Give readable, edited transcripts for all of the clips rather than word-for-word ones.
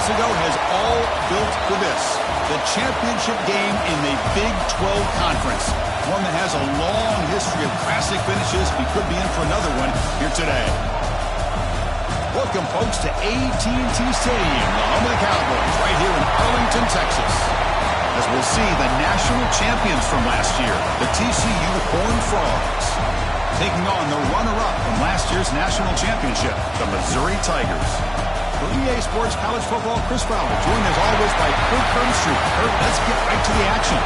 months ago has all built for this. The championship game in the Big 12 Conference. One that has a long history of classic finishes. We could be in for another one here today. Welcome, folks, to AT&T Stadium, the home of the Cowboys, right here in Arlington, Texas. As we'll see the national champions from last year, the TCU Horned Frogs, taking on the runner-up from last year's national championship, the Missouri Tigers. For EA Sports College Football, Chris Fowler, joined as always by Kurt Crumbstreet. Kurt, let's get right to the action.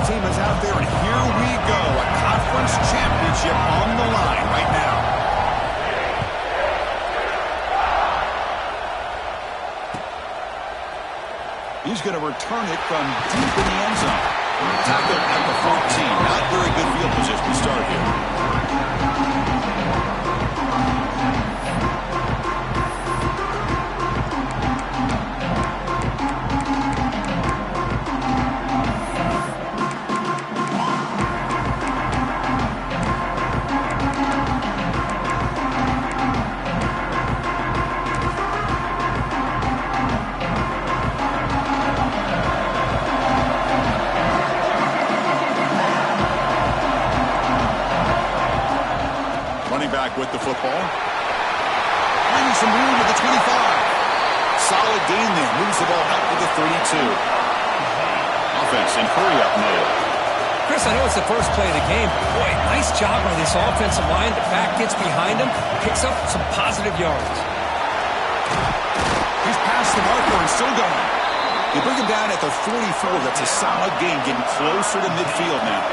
Team is out there, and here we go. A conference championship on the line right now. He's going to return it from deep in the end zone. Tackled at the 14. Not very good field position to start here. With the football. Finding some room at the 25. Solid gain there. Moves the ball out to the 32. Offense in hurry-up mode. Chris, I know it's the first play of the game, but boy, nice job by this offensive line. The back gets behind him, picks up some positive yards. He's past the marker and still going. They bring him down at the 44. That's a solid gain, getting closer to midfield now.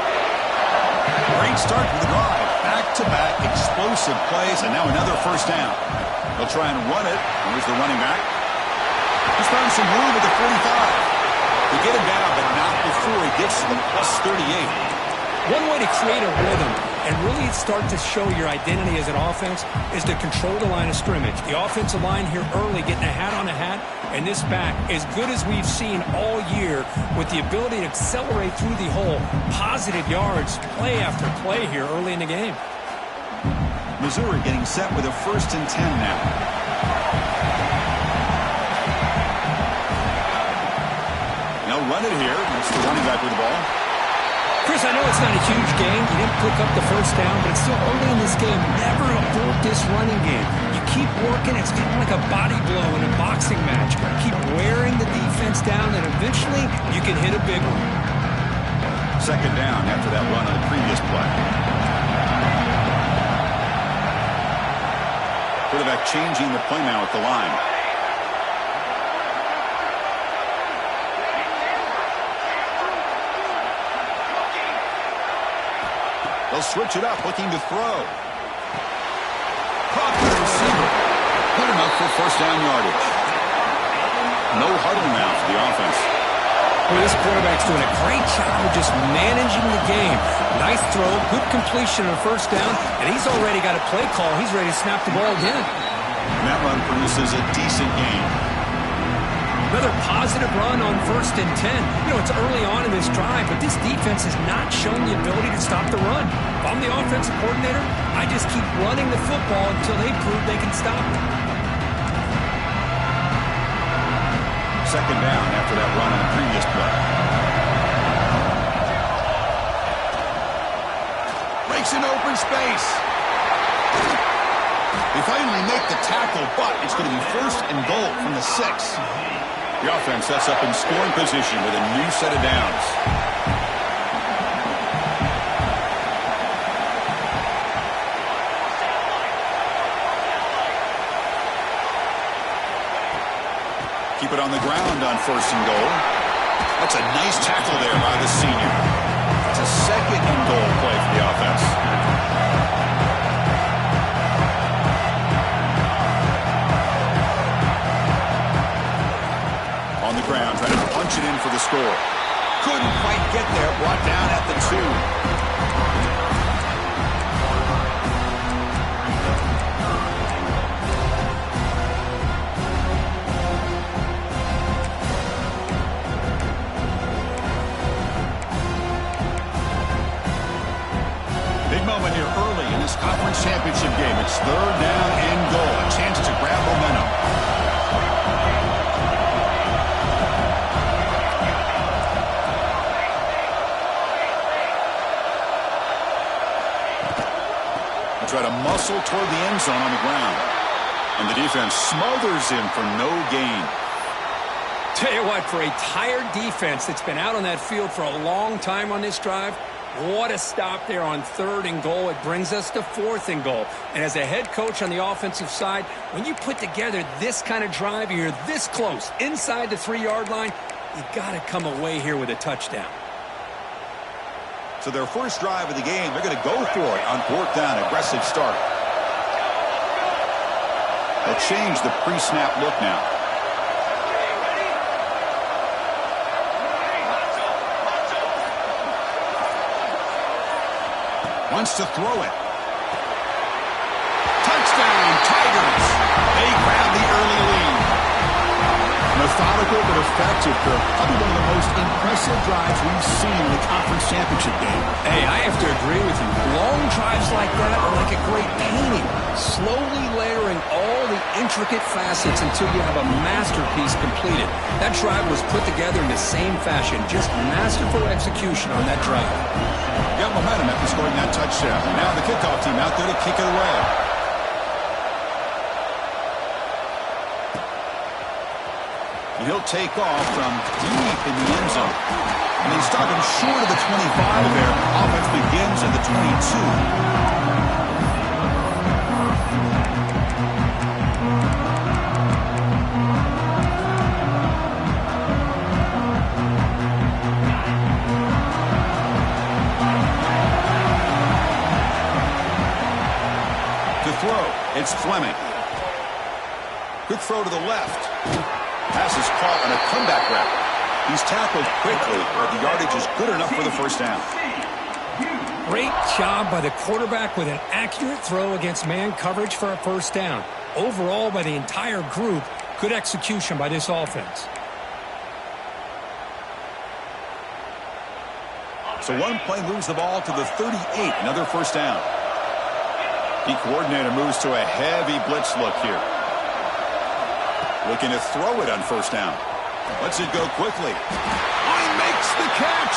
Great start to the drive. Back-to-back explosive plays, and now another first down. They'll try and run it. Here's the running back. He's found some room at the 45. They get him down, but not before he gets to the plus 38. One way to create a rhythm and really start to show your identity as an offense is to control the line of scrimmage. The offensive line here early getting a hat on a hat, and this back, as good as we've seen all year, with the ability to accelerate through the hole, positive yards, play after play here early in the game. Missouri getting set with a 1st and 10 now. They'll run it here. It's the running back with the ball. Chris, I know it's not a huge game. You didn't pick up the first down, but it's still early in this game. Never abort this running game. You keep working. It's kind of like a body blow in a boxing match. Keep wearing the defense down, and eventually you can hit a big one. 2nd down after that run on the previous play. Quarterback changing the play now at the line. They'll switch it up, looking to throw. Caught the receiver. Put him up for first down yardage. No huddle now for the offense. Well, this quarterback's doing a great job of just managing the game. Nice throw, good completion on first down, and he's already got a play call. He's ready to snap the ball again. And that run produces a decent gain. Another positive run on 1st and 10. You know, it's early on in this drive, but this defense has not shown the ability to stop the run. If I'm the offensive coordinator, I just keep running the football until they prove they can stop it. 2nd down after that run on the previous play. Breaks in open space. They finally make the tackle, but it's going to be 1st and goal from the 6. The offense sets up in scoring position with a new set of downs. Keep it on the ground on 1st and goal. That's a nice tackle there by the senior. It's a 2nd and goal play for the offense. On the ground, trying to punch it in for the score. Couldn't quite get there. Brought down at the 2. Moment here early in this conference championship game. It's 3rd down and goal. A chance to grab momentum. They try to muscle toward the end zone on the ground. And the defense smothers him for no gain. Tell you what, for a tired defense that's been out on that field for a long time on this drive, what a stop there on 3rd and goal. It brings us to 4th and goal. And as a head coach on the offensive side, when you put together this kind of drive, you're this close, inside the 3-yard line, you got to come away here with a touchdown. So their first drive of the game, they're going to go for it on 4th down. Aggressive start. They'll change the pre-snap look now. Wants to throw it. Touchdown, Tigers. They grab the early lead. Methodical but effective. Probably one of the most impressive drives we've seen in the conference championship game. Hey, I have to agree with you. Long drives like that are like a great painting. Slowly layering all the intricate facets until you have a masterpiece completed. That drive was put together in the same fashion. Just masterful execution on that drive. Got momentum after scoring that touchdown. Now the kickoff team out there to kick it away. And he'll take off from deep in the end zone. And they start him short of the 25 there. Offense begins at the 22. It's Fleming. Quick throw to the left. Pass is caught on a comeback route. He's tackled quickly, but the yardage is good enough for the first down. Great job by the quarterback with an accurate throw against man coverage for a first down. Overall, by the entire group, good execution by this offense. So one play moves the ball to the 38, another first down. The coordinator moves to a heavy blitz look here. Looking to throw it on first down. Lets it go quickly. He makes the catch.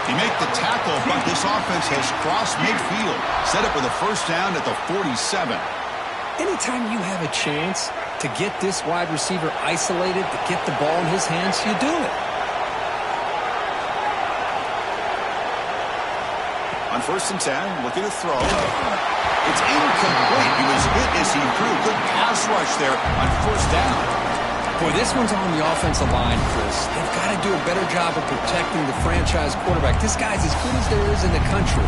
He made the tackle, but this offense has crossed midfield. Set up with a first down at the 47. Anytime you have a chance to get this wide receiver isolated, to get the ball in his hands, you do it. On 1st and 10, looking to throw. It's incomplete. He was hit as he threw. Good pass rush there on first down. Boy, this one's on the offensive line, Chris. They've got to do a better job of protecting the franchise quarterback. This guy's as good as there is in the country,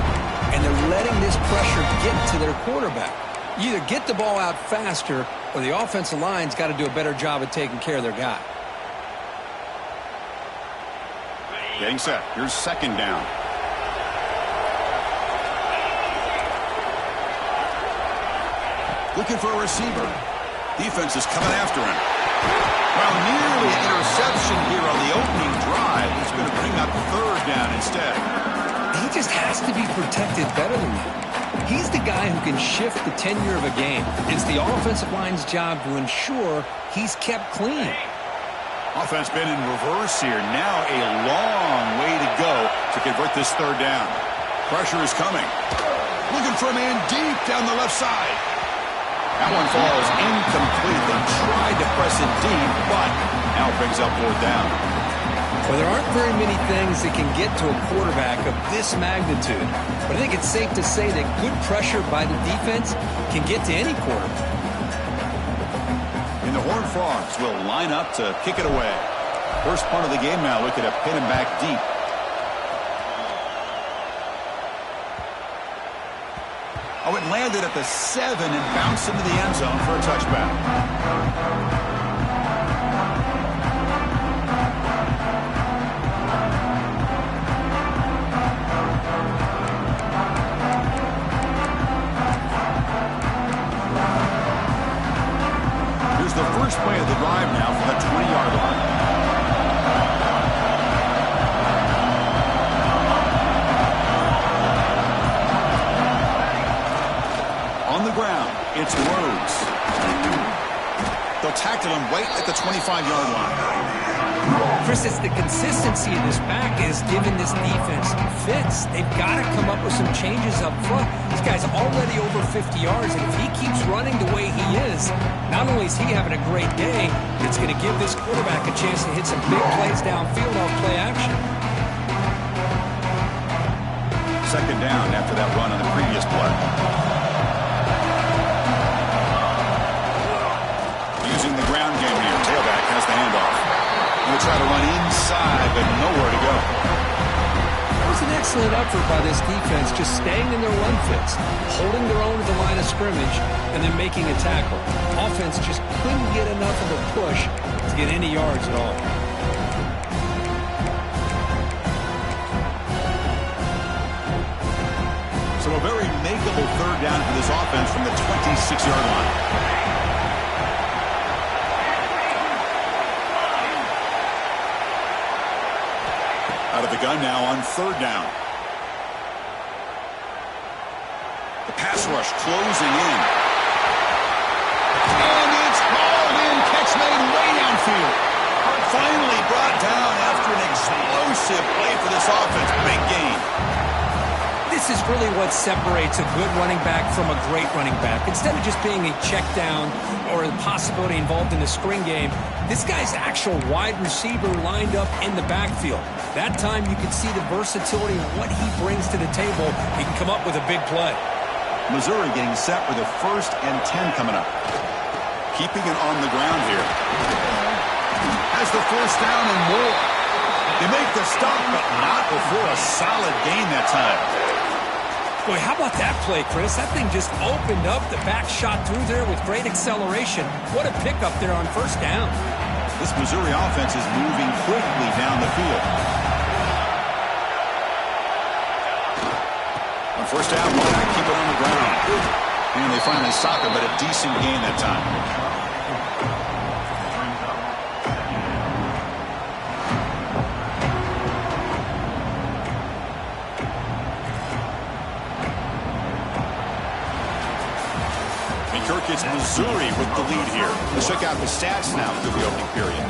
and they're letting this pressure get to their quarterback. You either get the ball out faster, or the offensive line's got to do a better job of taking care of their guy. Getting set. Here's 2nd down. Looking for a receiver. Defense is coming after him. Well, nearly an interception here on the opening drive. He's going to bring up 3rd down instead. He just has to be protected better than that. He's the guy who can shift the tenure of a game. It's the offensive line's job to ensure he's kept clean. Offense been in reverse here. Now a long way to go to convert this 3rd down. Pressure is coming. Looking for a man deep down the left side. That one falls incomplete. They tried to press it deep, but now brings up 4th down. Well, there aren't very many things that can get to a quarterback of this magnitude. But I think it's safe to say that good pressure by the defense can get to any quarterback. And the Horned Frogs will line up to kick it away. First punt of the game now, looking to pin him back deep. Oh, it landed at the 7 and bounced into the end zone for a touchback. Here's the first play of the drive now from the 20-yard line. On the ground, it's Rhodes. They'll tackle him right at the 25-yard line. Chris, it's the consistency of this back is giving this defense fits. They've got to come up with some changes up front. This guy's already over 50 yards, and if he keeps running the way he is, not only is he having a great day, but it's going to give this quarterback a chance to hit some big plays downfield off play action. Second down after that run on the previous play. Using the ground game here. Tailback has the handoff. He'll try to run inside, but nowhere to go. That was an excellent effort by this defense, just staying in their run fits, holding their own at the line of scrimmage, and then making a tackle. Offense just couldn't get enough of a push to get any yards at all. So a very makeable third down for this offense from the 26-yard line. Out of the gun now on third down. The pass rush closing in. And it's hauled in. Catch made way downfield. Finally brought down after an explosive play for this offense. Big gain. This is really what separates a good running back from a great running back. Instead of just being a check down or a possibility involved in the screen game, this guy's actual wide receiver lined up in the backfield. That time you can see the versatility of what he brings to the table. He can come up with a big play. Missouri getting set with a 1st and 10 coming up. Keeping it on the ground here. Has the first down and more. They make the stop, but not before a solid gain that time. Boy, how about that play, Chris? That thing just opened up. The back shot through there with great acceleration. What a pickup there on first down. This Missouri offense is moving quickly down the field. On first down, why not keep it on the ground? And they finally stop it, but a decent gain that time. It's Missouri with the lead here. Let's check out the stats now through the opening period.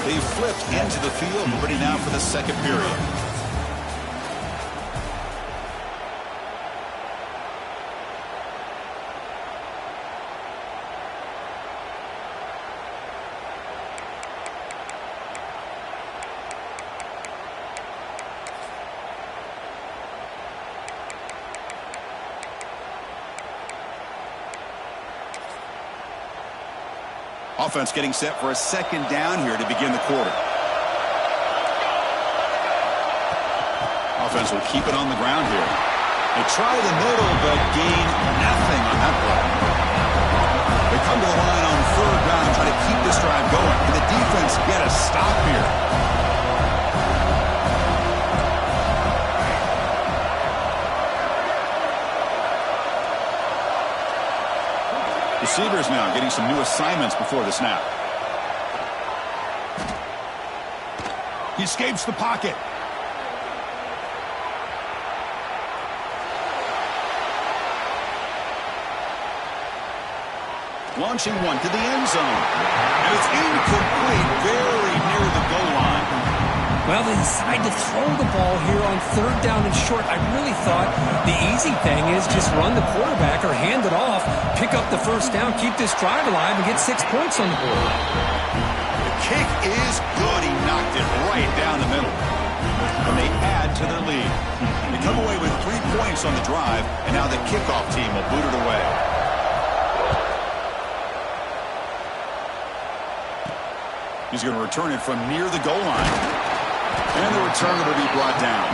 They flipped into the field, ready now for the second period. Offense getting set for a second down here to begin the quarter. Offense will keep it on the ground here. They try the middle, but gain nothing on that play. They come to the line on third down, try to keep this drive going. Can the defense get a stop here? Receivers now getting some new assignments before the snap. He escapes the pocket. Launching one to the end zone. And it's incomplete, very near the goal line. Well, they decide to throw the ball here on third down and short. I really thought the easy thing is just run the quarterback or hand it off, pick up the first down, keep this drive alive, and get 6 points on the board. The kick is good. He knocked it right down the middle. And they add to their lead. They come away with 3 points on the drive, and now the kickoff team will boot it away. He's going to return it from near the goal line. And the return will be brought down.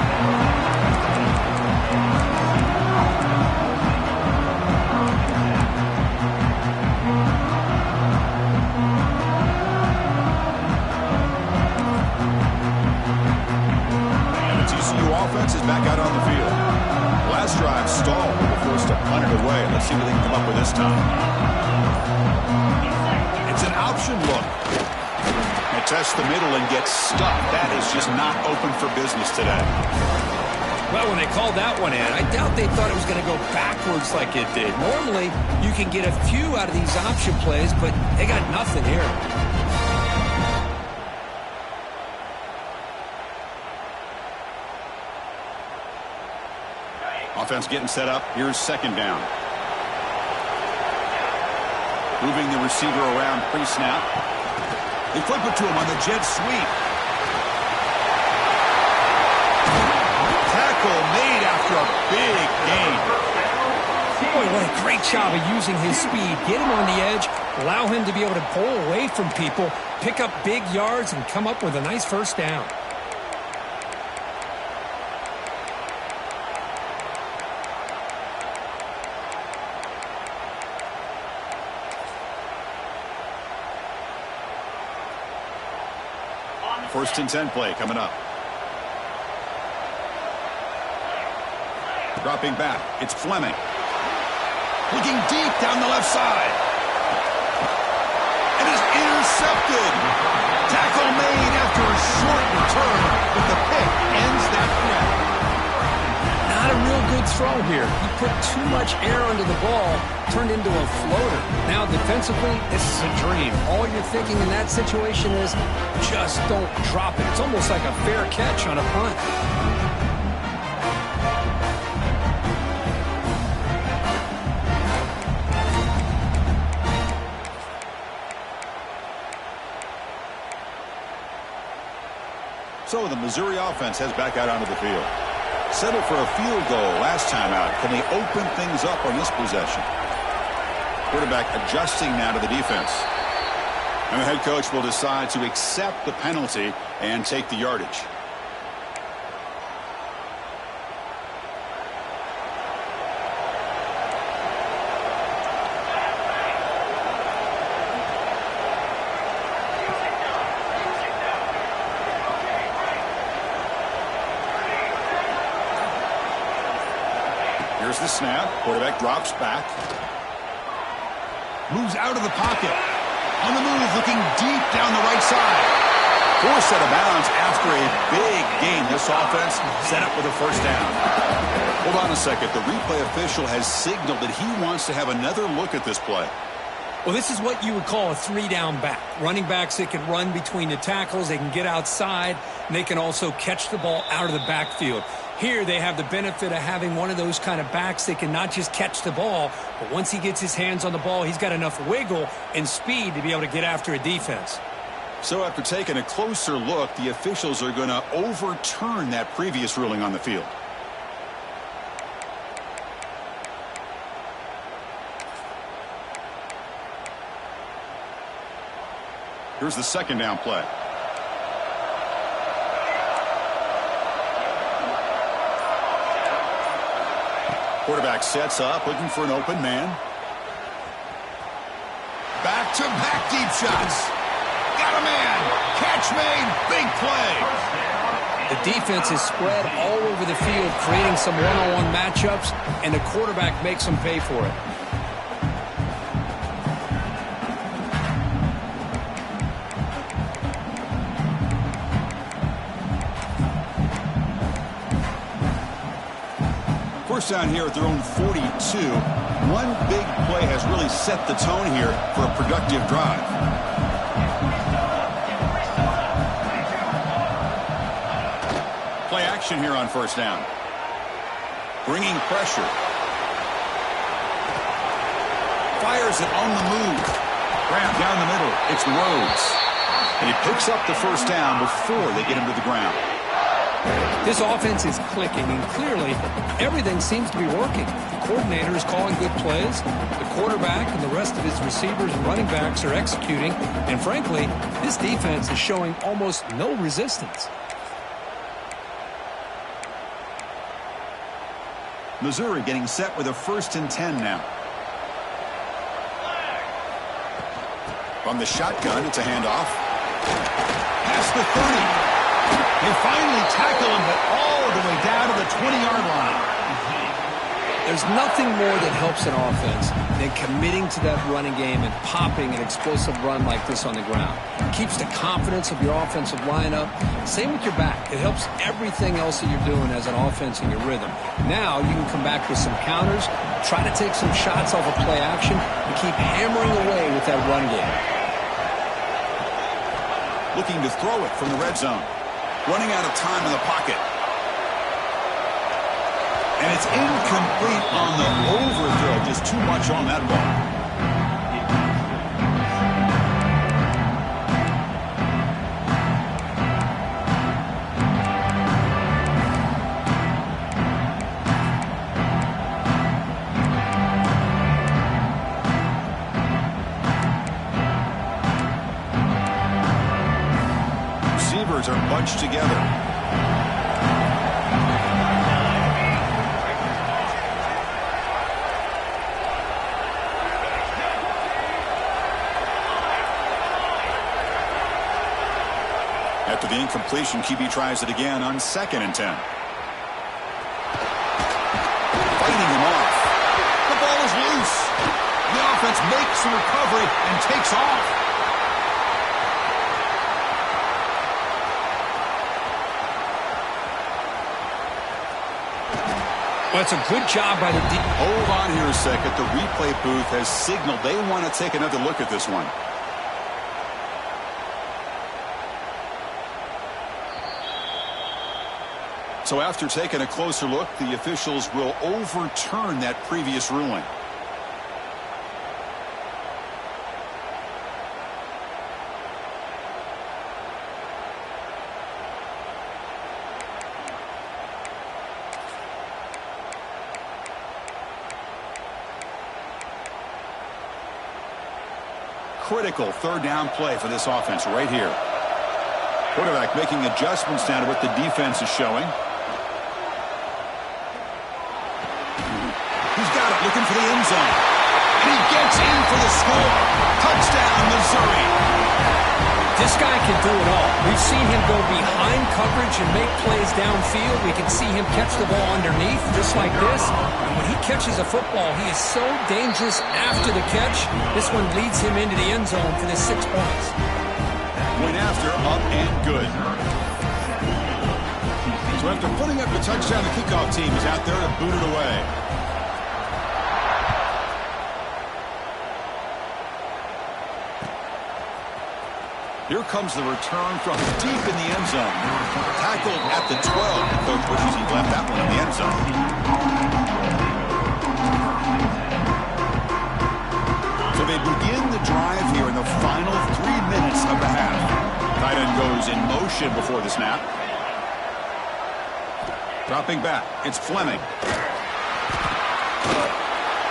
Offense is back out on the field. Last drive stalled. They were forced to punt it away. Let's see what they can come up with this time. It's an option look. They test the middle and get stuck. That is just not open for business today. Well, when they called that one in, I doubt they thought it was going to go backwards like it did. Normally, you can get a few out of these option plays, but they got nothing here. Offense getting set up. Here's second down. Moving the receiver around pre-snap. They flip it to him on the jet sweep. Tackle made after a big gain. Boy, what a great job of using his speed. Get him on the edge, allow him to be able to pull away from people, pick up big yards, and come up with a nice first down. First and 10 play coming up. Dropping back. It's Fleming. Looking deep down the left side. It is intercepted. Tackle made after a short return, but the pick ends that threat. Not a real good throw here. He put too much air under the ball, turned into a floater. Now, defensively, this is a dream. All you're thinking in that situation is just don't drop it. It's almost like a fair catch on a punt. So the Missouri offense heads back out onto the field. Settled for a field goal last time out. Can they open things up on this possession? Quarterback adjusting now to the defense. And the head coach will decide to accept the penalty and take the yardage. Here's the snap. Quarterback drops back. Moves out of the pocket. On the move, looking deep down the right side. Forced out of bounds after a big gain. This offense set up with a first down. Hold on a second. The replay official has signaled that he wants to have another look at this play. Well, this is what you would call a three-down back. Running backs that can run between the tackles, they can get outside, and they can also catch the ball out of the backfield. Here they have the benefit of having one of those kind of backs that can not just catch the ball, but once he gets his hands on the ball, he's got enough wiggle and speed to be able to get after a defense. So after taking a closer look, the officials are going to overturn that previous ruling on the field. Here's the second down play. Quarterback sets up, looking for an open man. Back-to-back deep shots. Got a man. Catch made. Big play. The defense is spread all over the field, creating some one-on-one matchups, and the quarterback makes them pay for it. First down here at their own 42. One big play has really set the tone here for a productive drive. Play action here on first down. Bringing pressure. Fires it on the move. Grab down the middle. It's Rhodes. And he picks up the first down before they get him to the ground. This offense is clicking, and clearly everything seems to be working. The coordinator is calling good plays. The quarterback and the rest of his receivers and running backs are executing. And frankly, this defense is showing almost no resistance. Missouri getting set with a 1st and 10 now. From the shotgun, it's a handoff. Past the 30. They finally tackle him, but all the way down to the 20-yard line. There's nothing more that helps an offense than committing to that running game and popping an explosive run like this on the ground. It keeps the confidence of your offensive line up. Same with your back. It helps everything else that you're doing as an offense in your rhythm. Now you can come back with some counters, try to take some shots off of play action, and keep hammering away with that run game. Looking to throw it from the red zone. Running out of time in the pocket. And it's incomplete on the overthrow. Just too much on that ball. Receivers are bunched together. After the incompletion, QB tries it again on 2nd and 10. Fighting him off. The ball is loose. The offense makes the recovery and takes off. Well, it's a good job by the Hold on here a second. The replay booth has signaled they want to take another look at this one. So after taking a closer look, the officials will overturn that previous ruling. Critical 3rd down play for this offense right here. Quarterback making adjustments now to what the defense is showing. He's got it, looking for the end zone. And he gets in for the score. Touchdown, Missouri. This guy can do it all. We've seen him go behind coverage and make plays downfield. We can see him catch the ball underneath, just like this. And when he catches a football, he is so dangerous after the catch. This one leads him into the end zone for the 6 points. Went after, up and good. So after putting up the touchdown, the kickoff team is out there to boot it away. Here comes the return from deep in the end zone. Tackled at the 12. Coach wishes he left that one in the end zone. So they begin the drive here in the final 3 minutes of the half. Tight end goes in motion before the snap. Dropping back. It's Fleming.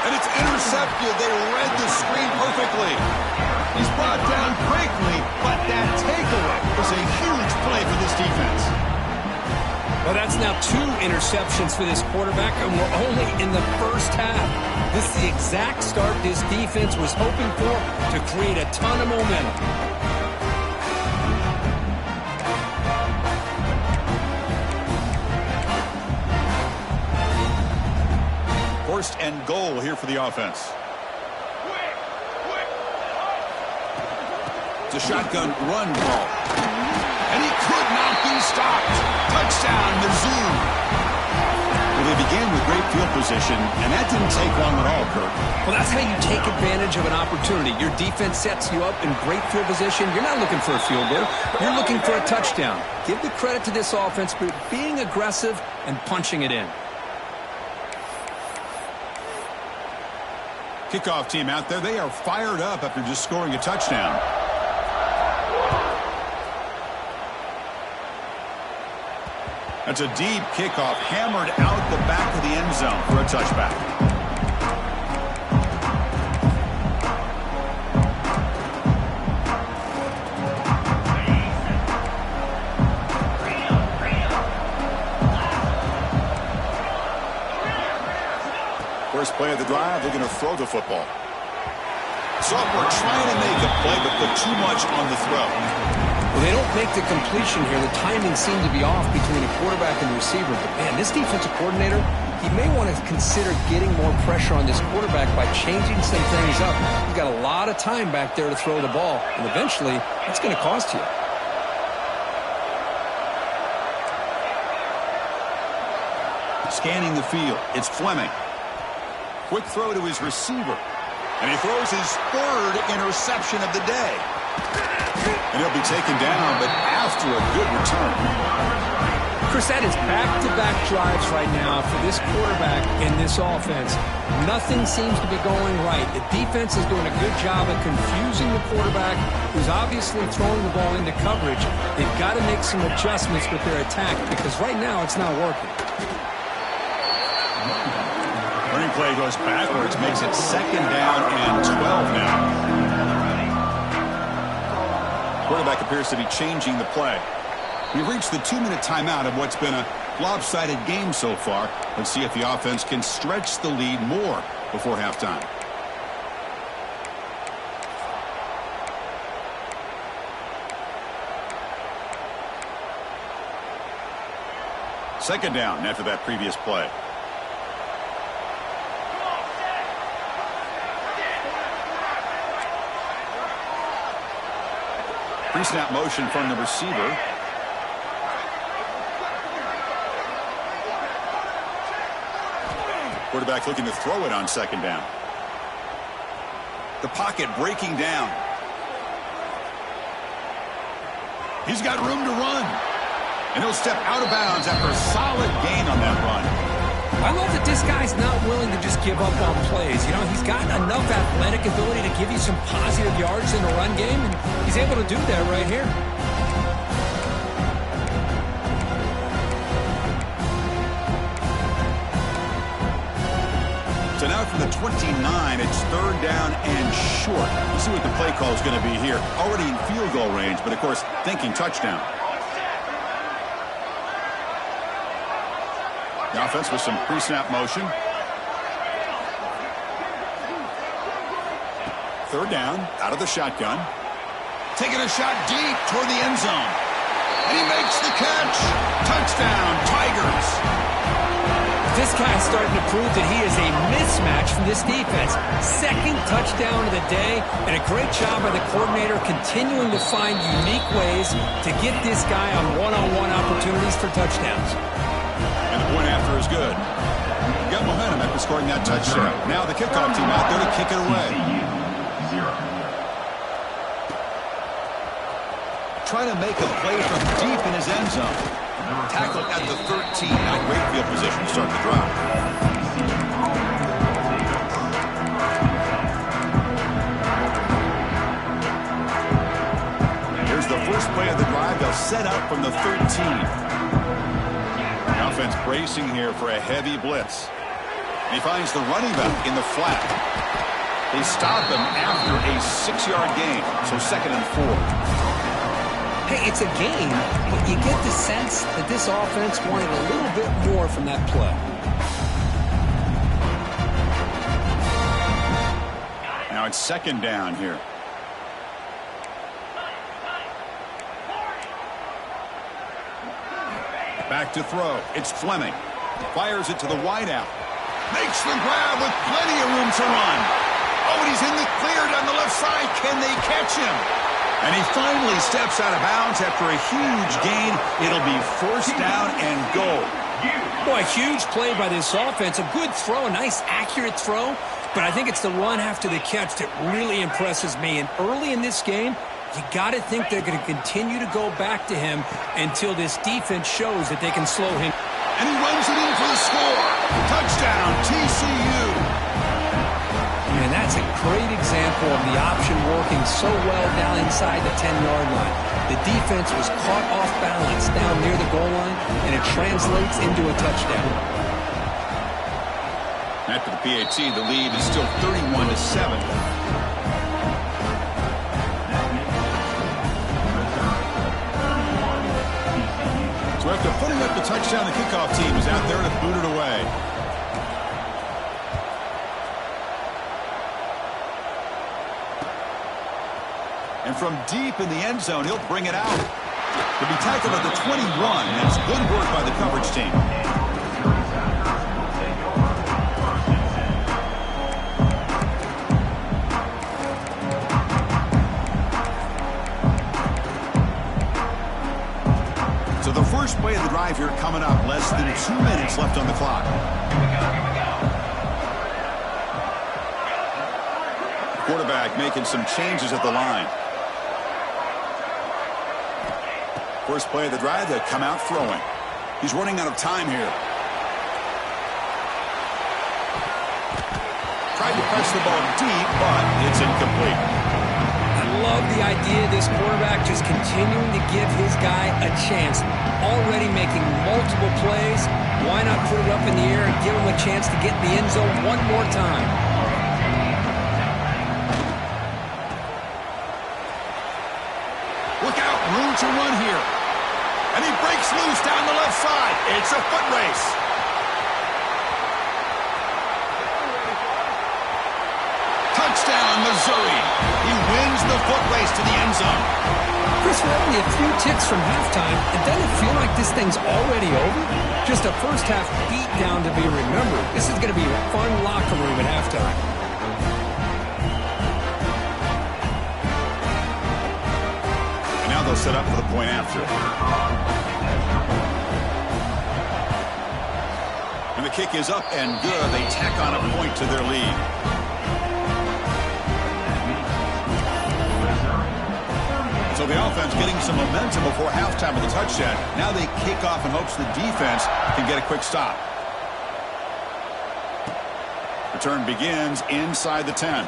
And it's intercepted. They read the screen perfectly. He's brought down quickly, but that takeaway was a huge play for this defense. Well, that's now 2 interceptions for this quarterback, and we're only in the first half. This is the exact start this defense was hoping for to create a ton of momentum. 1st and goal here for the offense. It's a shotgun run ball. And he could not be stopped. Touchdown, Missouri. Well, they began with great field position, and that didn't take long at all, Kurt. Well, that's how you take advantage of an opportunity. Your defense sets you up in great field position. You're not looking for a field goal. You're looking for a touchdown. Give the credit to this offense for being aggressive and punching it in. Kickoff team out there. They are fired up after just scoring a touchdown. That's a deep kickoff, hammered out the back of the end zone for a touchback. First play of the drive, they're going to throw the football. So we're trying to make a play, but put too much on the throw. Well, they don't make the completion here. The timing seemed to be off between a quarterback and the receiver. But, man, this defensive coordinator, he may want to consider getting more pressure on this quarterback by changing some things up. He's got a lot of time back there to throw the ball, and eventually it's going to cost you. Scanning the field, it's Fleming. Quick throw to his receiver. And he throws his third interception of the day. And he'll be taken down, but after a good return. Chris, that is back-to-back drives right now for this quarterback in this offense. Nothing seems to be going right. The defense is doing a good job of confusing the quarterback, who's obviously throwing the ball into coverage. They've got to make some adjustments with their attack because right now it's not working. Running play goes backwards, makes it 2nd down and 12 now. Quarterback appears to be changing the play. We've reached the 2-minute timeout of what's been a lopsided game so far. Let's see if the offense can stretch the lead more before halftime. Second down after that previous play. Pre-snap motion from the receiver. Quarterback looking to throw it on 2nd down. The pocket breaking down. He's got room to run. And he'll step out of bounds after a solid gain on that run. I love that this guy's not willing to just give up on plays. You know, he's got enough athletic ability to give you some positive yards in the run game, and he's able to do that right here. So now from the 29, it's 3rd down and short. Let's see what the play call is going to be here. Already in field goal range, but of course, thinking touchdown. The offense with some pre-snap motion. 3rd down, out of the shotgun. Taking a shot deep toward the end zone. And he makes the catch. Touchdown, Tigers. This guy's starting to prove that he is a mismatch from this defense. 2nd touchdown of the day, and a great job by the coordinator continuing to find unique ways to get this guy on one-on-one opportunities for touchdowns. And the point after is good. Got momentum after scoring that touchdown. Now the kickoff team out there to kick it away. Trying to make a play from deep in his end zone. Tackled at the 13. Now great field position to start the drive. Here's the first play of the drive. They'll set up from the 13. Offense bracing here for a heavy blitz. He finds the running back in the flat. They stop him after a 6-yard gain, so 2nd and 4. Hey, it's a game, but you get the sense that this offense wanted a little bit more from that play. Now it's 2nd down here. Back to throw. It's Fleming. Fires it to the wideout. Makes the grab with plenty of room to run. Oh, and he's in the clear down the left side. Can they catch him? And he finally steps out of bounds after a huge gain. It'll be 1st down and goal. Boy, a huge play by this offense. A good throw, a nice accurate throw. But I think it's the run after the catch that really impresses me. And early in this game, you got to think they're going to continue to go back to him until this defense shows that they can slow him. And he runs it in for the score. Touchdown, TCU. And that's a great example of the option working so well down inside the 10-yard line. The defense was caught off balance down near the goal line, and it translates into a touchdown. After the PAT, the lead is still 31-7. So after putting up the touchdown, the kickoff team is out there to boot it away. And from deep in the end zone, he'll bring it out. He'll be tackled at the 21. That's good work by the coverage team. So the first play of the drive here coming up. Less than 2 minutes left on the clock. Quarterback making some changes at the line. First play of the drive, they come out throwing. He's running out of time here. Tried to press the ball deep, but it's incomplete. I love the idea of this quarterback just continuing to give his guy a chance. Already making multiple plays. Why not put it up in the air and give him a chance to get in the end zone one more time? Look out, room to run here. And he breaks loose down the left side. It's a foot race. Touchdown, Missouri. He wins the foot race to the end zone. Chris, we're only a few ticks from halftime. It doesn't feel like this thing's already over. Just a first-half beatdown to be remembered. This is going to be a fun locker room at halftime. Now they'll set up for the point after. And the kick is up and good. They tack on a point to their lead. So the offense getting some momentum before halftime with the touchdown. Now they kick off in hopes the defense can get a quick stop. Return begins inside the 10.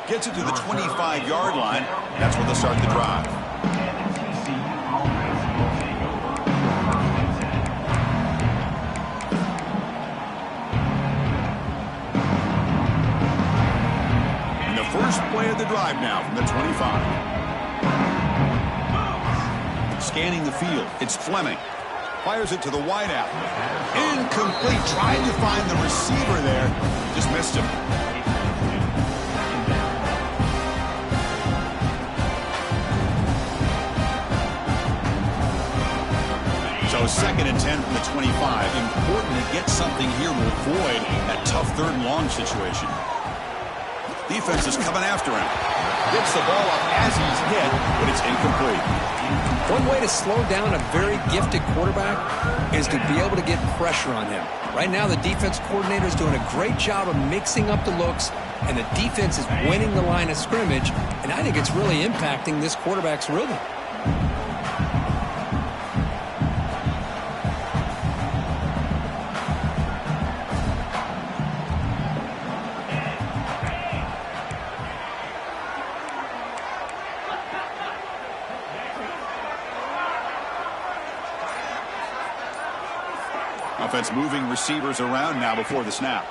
Gets it to the 25-yard line. That's where they'll start the drive. And the first play of the drive now from the 25. Scanning the field. It's Fleming. Fires it to the wideout. Incomplete. Trying to find the receiver there. Just missed him. So 2nd and 10 from the 25. Important to get something here to avoid that tough 3rd and long situation. Defense is coming after him. Gets the ball up as he's hit, but it's incomplete. One way to slow down a very gifted quarterback is to be able to get pressure on him. Right now, the defense coordinator is doing a great job of mixing up the looks, and the defense is winning the line of scrimmage, and I think it's really impacting this quarterback's rhythm. Offense moving receivers around now before the snap.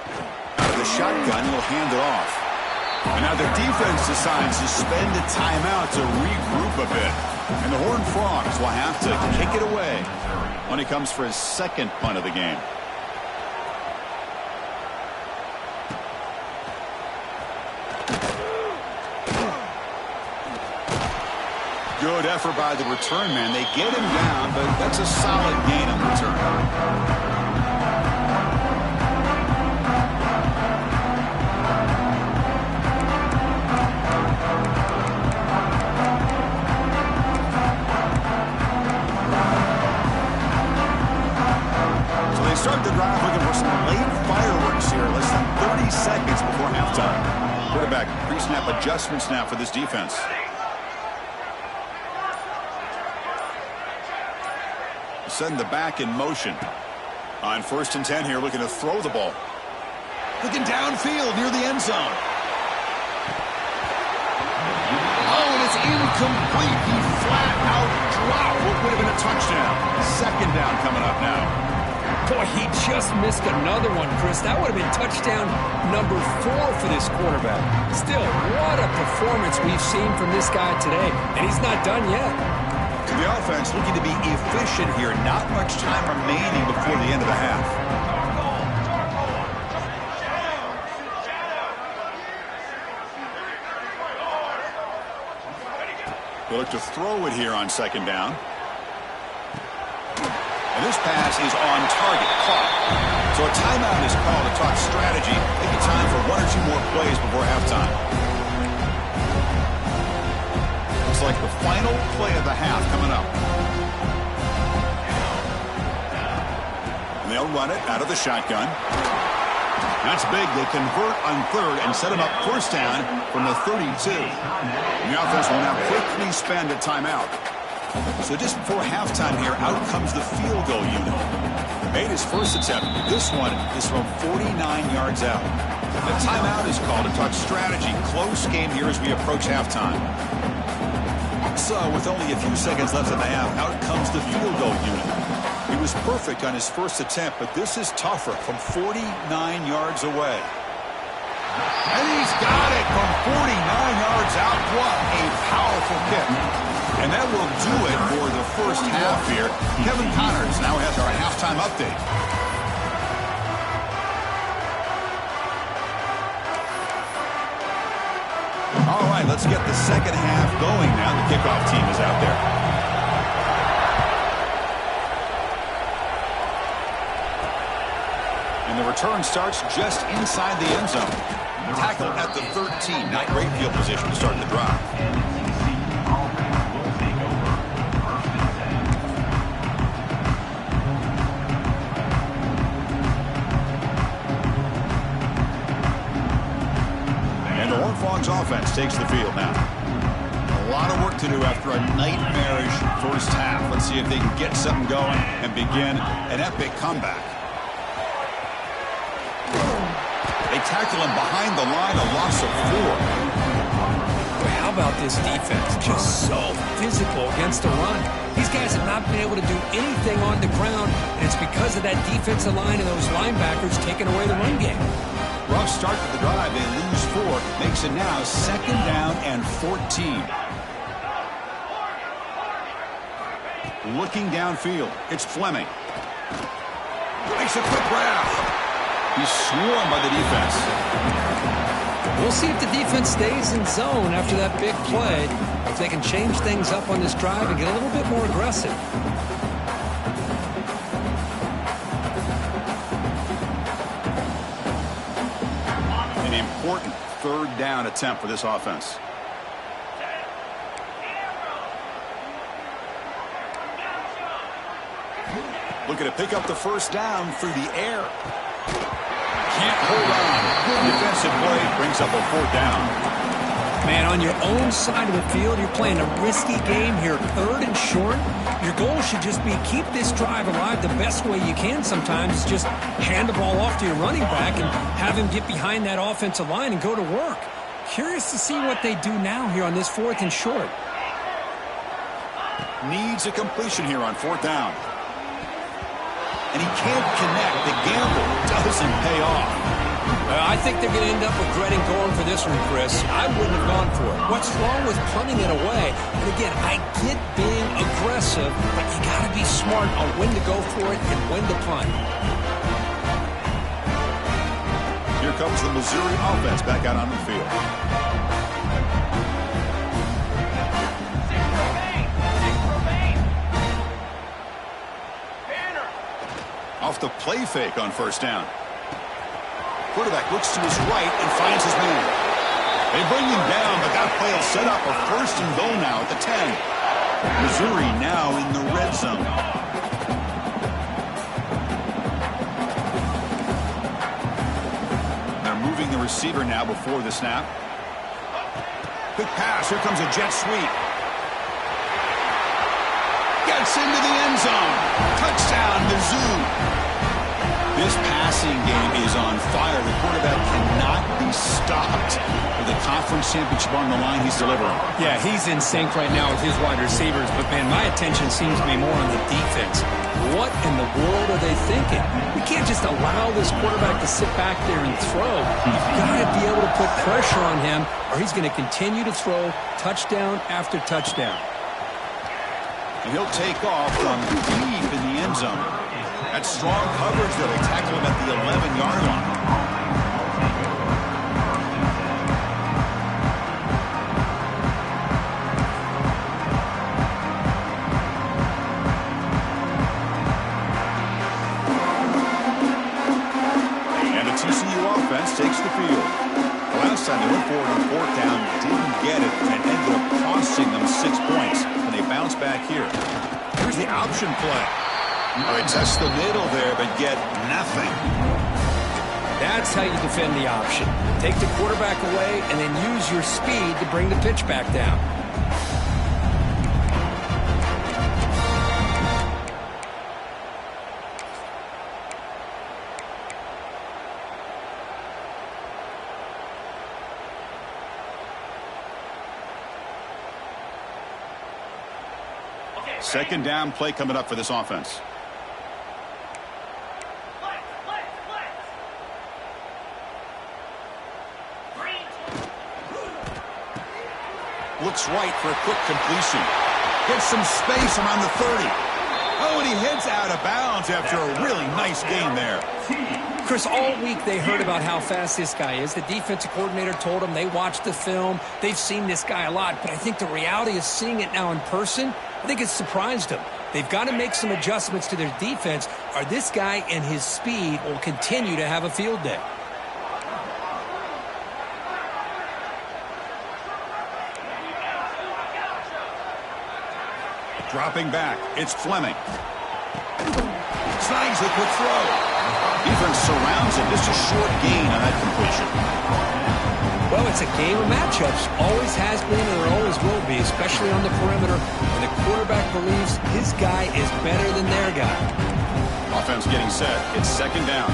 Out of the shotgun, he'll hand it off. And now the defense decides to spend a timeout to regroup a bit. And the Horned Frogs will have to kick it away when he comes for his 2nd punt of the game. Good effort by the return man. They get him down, but that's a solid gain on the return. Start the drive looking for some late fireworks here. Less than 30 seconds before halftime. Quarterback pre-snap adjustments now for this defense. Send the back in motion. On 1st and 10 here, looking to throw the ball. Looking downfield near the end zone. Oh, and it's incomplete. He flat out dropped what would have been a touchdown. Second down coming up now. Boy, he just missed another one, Chris. That would have been touchdown number 4 for this quarterback. Still, what a performance we've seen from this guy today, and he's not done yet. To the offense, looking to be efficient here. Not much time remaining before the end of the half. They look to throw it here on second down. And this pass is on target, caught. So a timeout is called to talk strategy. Maybe time for 1 or 2 more plays before halftime. Looks like the final play of the half coming up. And they'll run it out of the shotgun. That's big. They convert on third and set him up first down from the 32. And the offense will now quickly spend a timeout. So just before halftime here, out comes the field goal unit. Made his first attempt. This one is from 49 yards out. The timeout is called to talk strategy. Close game here as we approach halftime. So with only a few seconds left in the half, out comes the field goal unit. He was perfect on his first attempt, but this is tougher from 49 yards away. And he's got it from 49 yards out. What a powerful kick. And that will do it for the first half here. Kevin Connors now has our halftime update. All right, let's get the second half going now. The kickoff team is out there. And the return starts just inside the end zone. Tackle at the 13. Not great field position to start the drive. Fogg's offense takes the field now. A lot of work to do after a nightmarish first half. Let's see if they can get something going and begin an epic comeback. They tackle him behind the line, a loss of 4. Boy, how about this defense? Just so physical against the run. These guys have not been able to do anything on the ground, and it's because of that defensive line and those linebackers taking away the run game. Rough start to the drive. They lose 4. Makes it now second down and 14. Looking downfield. It's Fleming. Makes a quick grab. He's swarmed by the defense. We'll see if the defense stays in zone after that big play. If they can change things up on this drive and get a little bit more aggressive. Important third down attempt for this offense. Looking to pick up the first down through the air. Can't hold on. Good defensive play brings up a 4th down. Man, on your own side of the field, you're playing a risky game here. 3rd and short. Your goal should just be keep this drive alive the best way you can sometimes. Is just hand the ball off to your running back and have him get behind that offensive line and go to work. Curious to see what they do now here on this 4th and short. Needs a completion here on 4th down. And he can't connect. The gamble doesn't pay off. I think they're going to end up regretting going for this one, Chris. I wouldn't have gone for it. What's wrong with punting it away? And again, I get being aggressive, but you got to be smart on when to go for it and when to punt. Here comes the Missouri offense back out on the field. Off the play fake on first down. Quarterback looks to his right and finds his man. They bring him down, but that play will set up a 1st and goal now at the 10. Missouri now in the red zone. They're moving the receiver now before the snap. Quick pass. Here comes a jet sweep. Gets into the end zone. Touchdown, Mizzou. This passing game is on fire. The quarterback cannot be stopped. With the conference championship on the line, he's delivering. Yeah, he's in sync right now with his wide receivers, but, man, my attention seems to be more on the defense. What in the world are they thinking? We can't just allow this quarterback to sit back there and throw. You've got to be able to put pressure on him, or he's going to continue to throw touchdown after touchdown. And he'll take off from deep in the end zone. That's strong coverage there. They tackle him at the 11-yard line. And the TCU offense takes the field. The last time they went forward on fourth down, didn't get it, and ended up costing them 6 points. And they bounce back here. Here's the option play. They test the middle there, but get nothing. That's how you defend the option. Take the quarterback away and then use your speed to bring the pitch back down. Second down play coming up for this offense. Looks right for a quick completion. Gets some space around the 30. Oh, and he heads out of bounds after a really nice game there. Chris, all week they heard about how fast this guy is. The defensive coordinator told them they watched the film. They've seen this guy a lot. But I think the reality is seeing it now in person, I think it's surprised them. They've got to make some adjustments to their defense, or this guy and his speed will continue to have a field day. Dropping back, it's Fleming. Snags the quick throw. Defense surrounds him. Just a short gain on that completion. Well, it's a game of matchups. Always has been and there always will be, especially on the perimeter. And the quarterback believes his guy is better than their guy. Offense getting set. It's second down.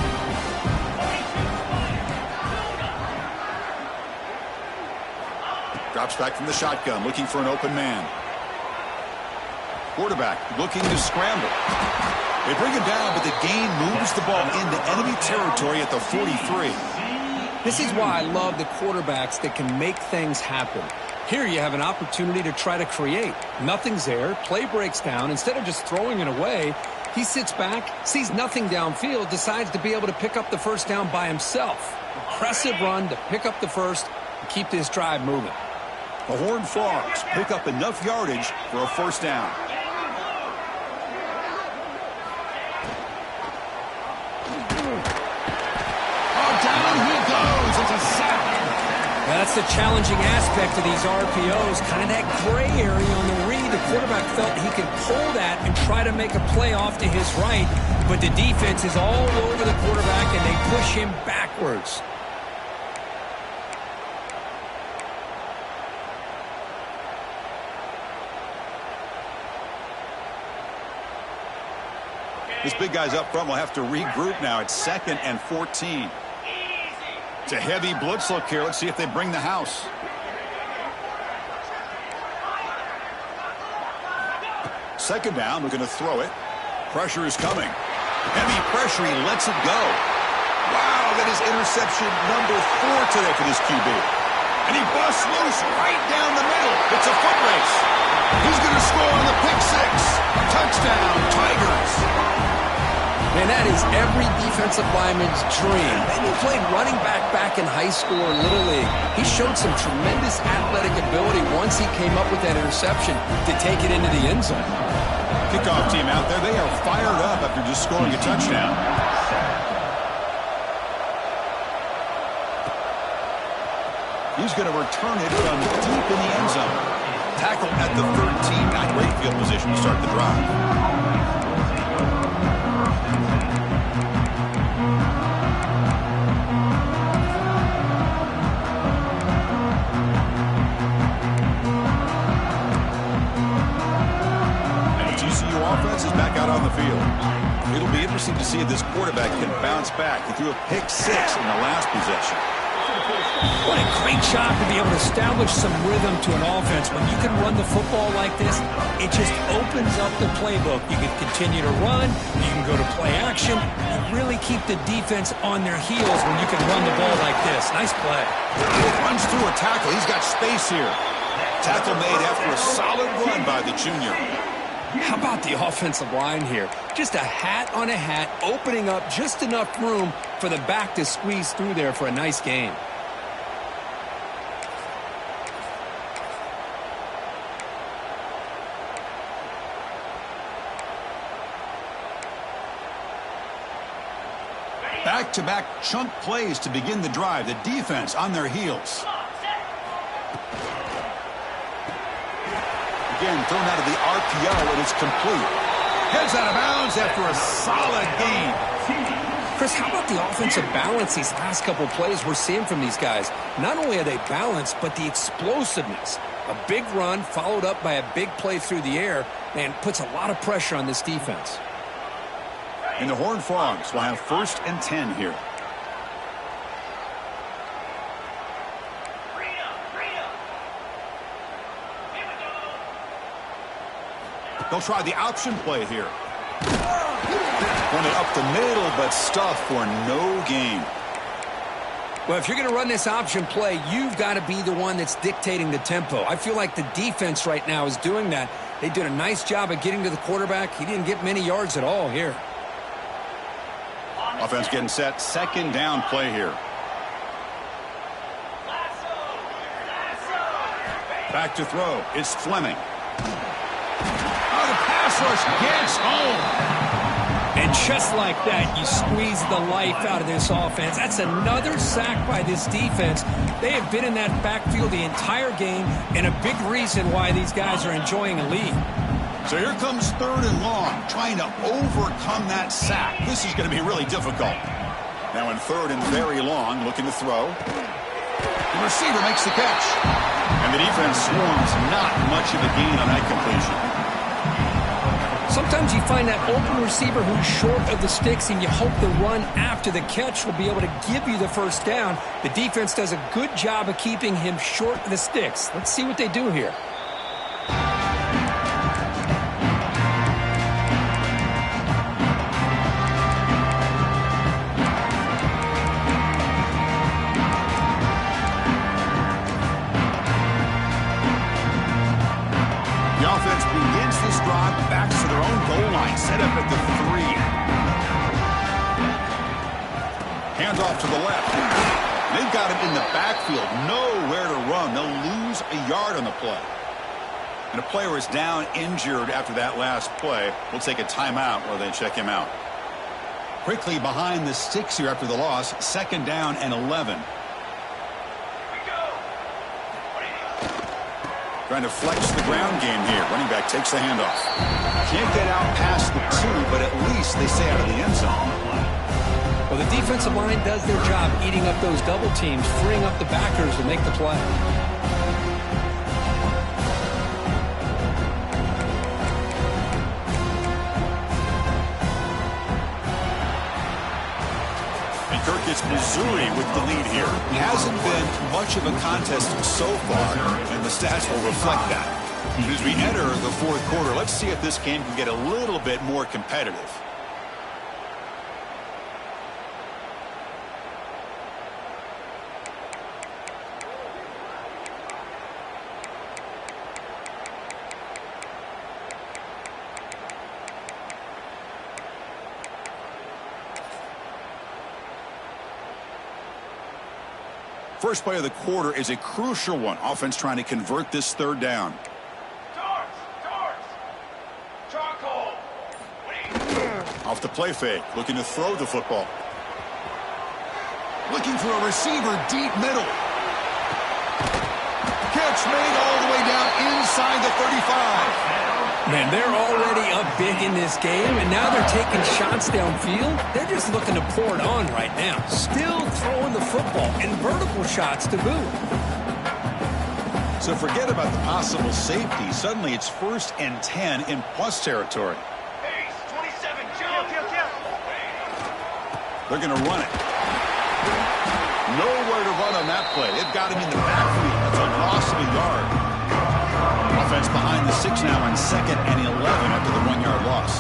Drops back from the shotgun, looking for an open man. Quarterback looking to scramble. They bring him down, but the gain moves the ball into enemy territory at the 43. This is why I love the quarterbacks that can make things happen. Here you have an opportunity to try to create. Nothing's there. Play breaks down. Instead of just throwing it away, he sits back, sees nothing downfield, decides to be able to pick up the first down by himself. Impressive run to pick up the first and keep this drive moving. The Horned Frogs pick up enough yardage for a first down. That's the challenging aspect of these RPOs, kind of that gray area on the read. The quarterback felt he could pull that and try to make a play off to his right, but the defense is all over the quarterback, and they push him backwards. This big guy's up front will have to regroup now. It's 2nd and 14. It's a heavy blitz look here. Let's see if they bring the house. Second down, looking to throw it. Pressure is coming. Heavy pressure, he lets it go. Wow, that is interception number 4 today for this QB. And he busts loose right down the middle. It's a foot race. He's going to score on the pick 6. Touchdown, Tigers. Man, that is every defensive lineman's dream. And he played running back in high school or Little League. He showed some tremendous athletic ability once he came up with that interception to take it into the end zone. Kickoff team out there, they are fired up after just scoring a touchdown. He's going to return it from deep in the end zone. Tackle at the 13. Not great field position to start the drive. offense is back out on the field. It'll be interesting to see if this quarterback can bounce back. He threw a pick 6 in the last possession. What a great job to be able to establish some rhythm to an offense. When you can run the football like this, it just opens up the playbook. You can continue to run. You can go to play action. You really keep the defense on their heels when you can run the ball like this. Nice play. Runs through a tackle. He's got space here. Tackle made after a solid run by the junior. How about the offensive line here? Just a hat on a hat, opening up just enough room for the back to squeeze through there for a nice gain. Back-to-back chunk plays to begin the drive. The defense on their heels. Again, thrown out of the RPO, and it's complete. Heads out of bounds after a solid gain. Chris, how about the offensive balance these last couple plays we're seeing from these guys? Not only are they balanced, but the explosiveness. A big run followed up by a big play through the air, and puts a lot of pressure on this defense. And the Horned Frogs will have 1st and 10 here. They'll try the option play here. Run it up the middle, but stuffed for no gain. Well, if you're going to run this option play, you've got to be the one that's dictating the tempo. I feel like the defense right now is doing that. They did a nice job of getting to the quarterback. He didn't get many yards at all here. Offense getting set. 2nd down play here. Back to throw. It's Fleming. Oh, the pass rush gets home. And just like that, you squeeze the life out of this offense. That's another sack by this defense. They have been in that backfield the entire game, and a big reason why these guys are enjoying a lead. So here comes 3rd and long, trying to overcome that sack. This is going to be really difficult. Now in 3rd and very long, looking to throw. The receiver makes the catch. And the defense swarms, not much of a gain on that completion. Sometimes you find that open receiver who's short of the sticks, and you hope the run after the catch will be able to give you the 1st down. The defense does a good job of keeping him short of the sticks. Let's see what they do here. The offense begins this drive, backs to their own goal line, set up at the 3. Handoff to the left. They've got him in the backfield, nowhere to run. They'll lose a yard on the play. And a player is down injured after that last play. We'll take a timeout while they check him out. Quickly behind the sticks here after the loss. 2nd down and 11. Trying to flex the ground game here. Running back takes the handoff. Can't get out past the 2, but at least they stay out of the end zone. Well, the defensive line does their job eating up those double teams, freeing up the backers to make the play. Kirk gets Missouri with the lead here. It hasn't been much of a contest so far, and the stats will reflect that. As we enter the 4th quarter, let's see if this game can get a little bit more competitive. First play of the quarter is a crucial one. Offense trying to convert this 3rd down. Off the play fake, looking to throw the football. Looking for a receiver deep middle. Catch made all the way down inside the 35. Man, they're already up big in this game, and now they're taking shots downfield. They're just looking to pour it on right now. Still throwing the football, and vertical shots to boot. So forget about the possible safety. Suddenly it's 1st and 10 in plus territory. They're going to run it. Nowhere to run on that play. They've got him in the backfield. That's a loss of a yard. Offense behind the 6 now on 2nd and 11 after the 1-yard loss.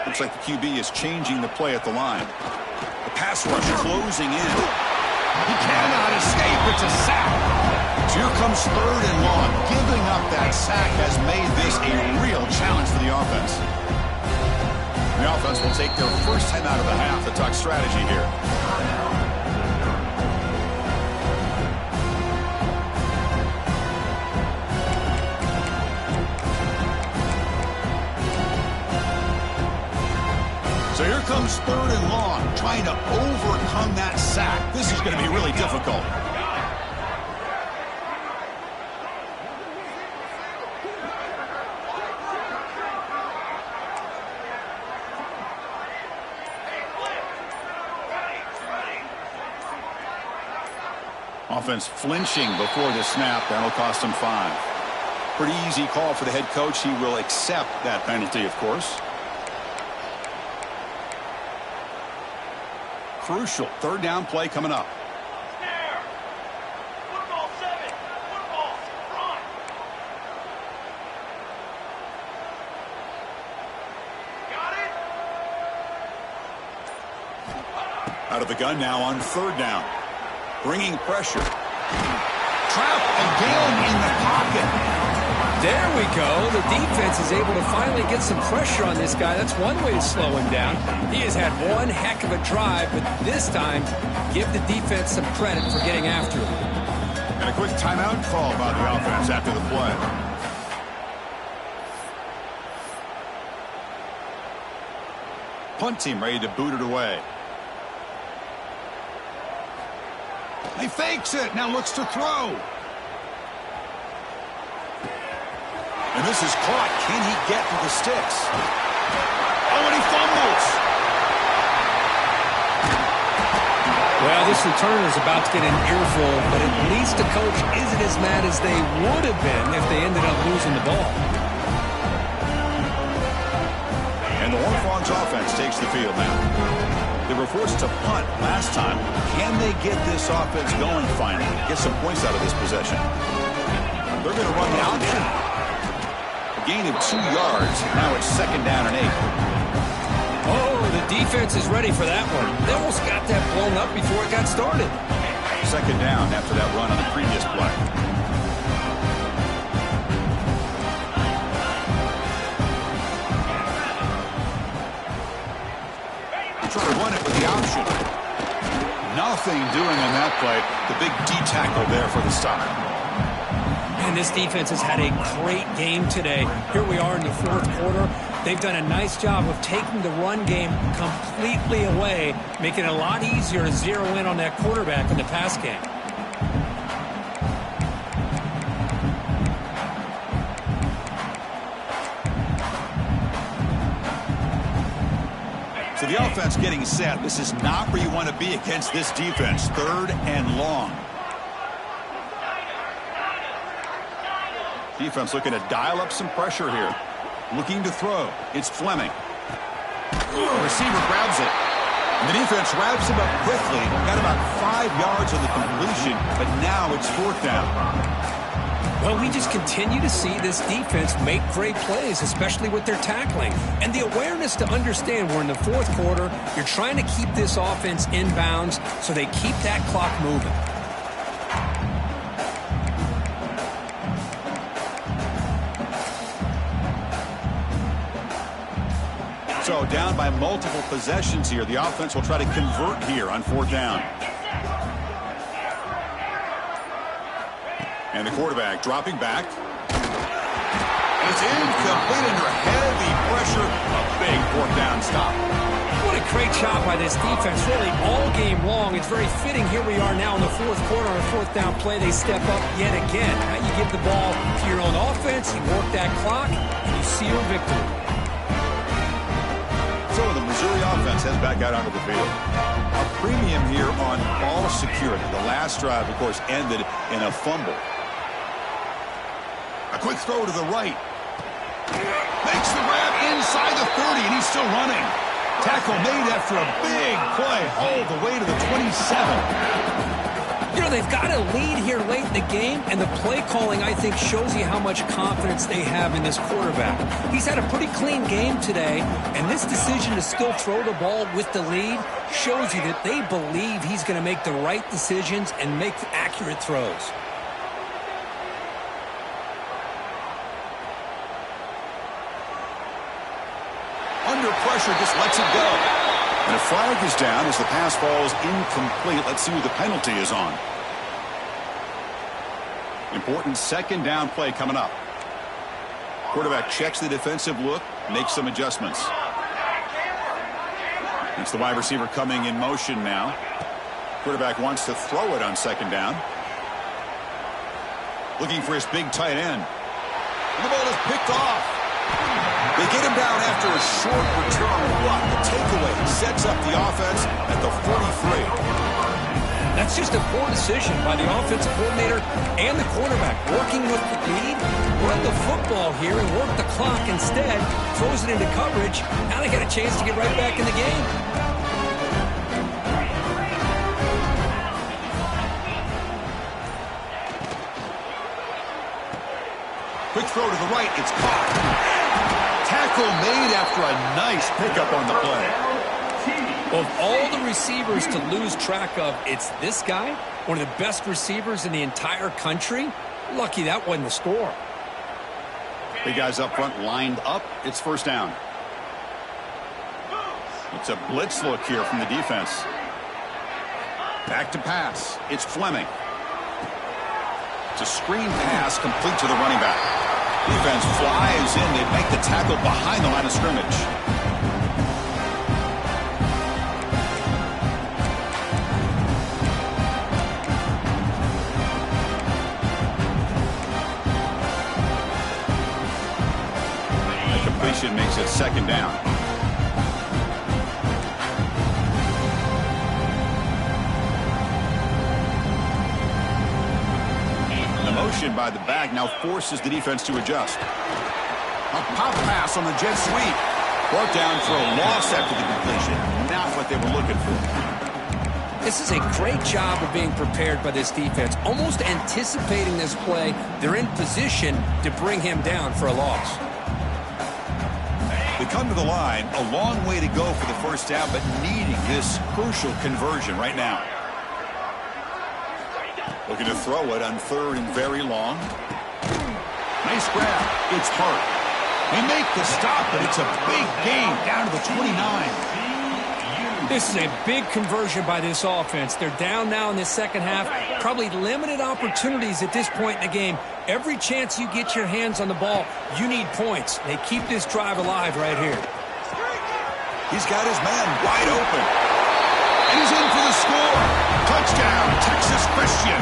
Looks like the QB is changing the play at the line. The pass rush closing in. He cannot escape. It's a sack. So here comes 3rd and long. Giving up that sack has made this a real challenge for the offense. The offense will take their first time out of the half to talk strategy here. So here comes 3rd and long, trying to overcome that sack. This is going to be really difficult. Offense flinching before the snap. That'll cost him 5. Pretty easy call for the head coach. He will accept that penalty, of course. Crucial 3rd down play coming up. Football 7. Football. Run. Got it. Out of the gun now on 3rd down. Bringing pressure. Trap again in the pocket. There we go. The defense is able to finally get some pressure on this guy. That's one way to slow him down. He has had one heck of a drive, but this time, give the defense some credit for getting after him. And a quick timeout call by the offense after the play. Punt team ready to boot it away. He fakes it. Now looks to throw. And this is caught. Can he get to the sticks? Oh, and he fumbles. Well, this returner is about to get an earful, but at least the coach isn't as mad as they would have been if they ended up losing the ball. And the Horned Frogs offense takes the field now. They were forced to punt last time. Can they get this offense going finally? Get some points out of this possession. They're going to run the option. A gain of 2 yards. Now it's 2nd down and 8. Oh, the defense is ready for that one. They almost got that blown up before it got started. 2nd down after that run on the previous play. Try to run it with the option. Nothing doing on that play. The big D tackle there for the stop. And this defense has had a great game today. Here we are in the 4th quarter. They've done a nice job of taking the run game completely away, making it a lot easier to zero in on that quarterback in the pass game. So the offense getting set. This is not where you want to be against this defense. 3rd and long. Defense looking to dial up some pressure here. Looking to throw. It's Fleming. Receiver grabs it. And the defense wraps him up quickly. Got about 5 yards on the completion, but now it's 4th down. Well, we just continue to see this defense make great plays, especially with their tackling. And the awareness to understand we're in the 4th quarter, you're trying to keep this offense in bounds so they keep that clock moving. So down by multiple possessions here. The offense will try to convert here on 4th down. And the quarterback dropping back. And it's incomplete under heavy pressure. A big 4th down stop. What a great job by this defense, really all game long. It's very fitting. Here we are now in the 4th quarter on a 4th down play. They step up yet again. Now you give the ball to your own offense, you work that clock, and you seal victory. So the Missouri offense heads back out onto the field. A premium here on ball security. The last drive, of course, ended in a fumble. A quick throw to the right. Makes the grab inside the 30, and he's still running. Tackle made after a big play all the way to the 27. You know, they've got a lead here late in the game, and the play calling, I think, shows you how much confidence they have in this quarterback. He's had a pretty clean game today, and this decision to still throw the ball with the lead shows you that they believe he's going to make the right decisions and make accurate throws. Under pressure, just lets it go. And a flag is down as the pass falls incomplete. Let's see who the penalty is on. Important second down play coming up. Quarterback checks the defensive look, makes some adjustments. It's the wide receiver coming in motion now. Quarterback wants to throw it on second down. Looking for his big tight end. And the ball is picked off. They get him down after a short return. What the takeaway sets up the offense at the 43. That's just a poor decision by the offensive coordinator and the quarterback. Working with the lead, run the football here and work the clock instead. Throws it into coverage. Now they got a chance to get right back in the game. Quick throw to the right. It's caught. Tackle made after a nice pickup on the play. Of all the receivers to lose track of, it's this guy, one of the best receivers in the entire country. Lucky that wasn't the score. Big guys up front lined up. It's first down. It's a blitz look here from the defense. Back to pass. It's Fleming. It's a screen pass complete to the running back. Defense flies in. They make the tackle behind the line of scrimmage. Makes it second down. And the motion by the back now forces the defense to adjust. A pop pass on the jet sweep. Brought down for a loss after the completion. Not what they were looking for. This is a great job of being prepared by this defense. Almost anticipating this play. They're in position to bring him down for a loss. They come to the line, a long way to go for the first down, but needing this crucial conversion right now. Looking to throw it on third and very long. Nice grab. It's Hart. They make the stop, but it's a big gain down to the 29. This is a big conversion by this offense. They're down now in the second half. Probably limited opportunities at this point in the game. Every chance you get your hands on the ball, you need points. They keep this drive alive right here. He's got his man wide open. And he's in for the score. Touchdown, Texas Christian.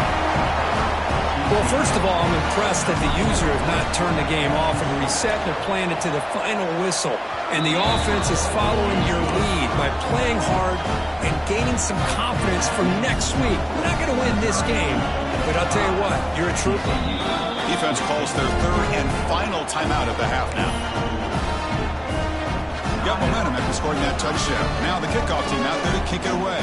Well, first of all, I'm impressed that the user has not turned the game off and reset. They're playing it to the final whistle. And the offense is following your lead by playing hard and gaining some confidence for next week. We're not going to win this game, but I'll tell you what, you're a trooper. Defense calls their third and final timeout of the half now. Got momentum after scoring that touchdown. Now the kickoff team out there to kick it away.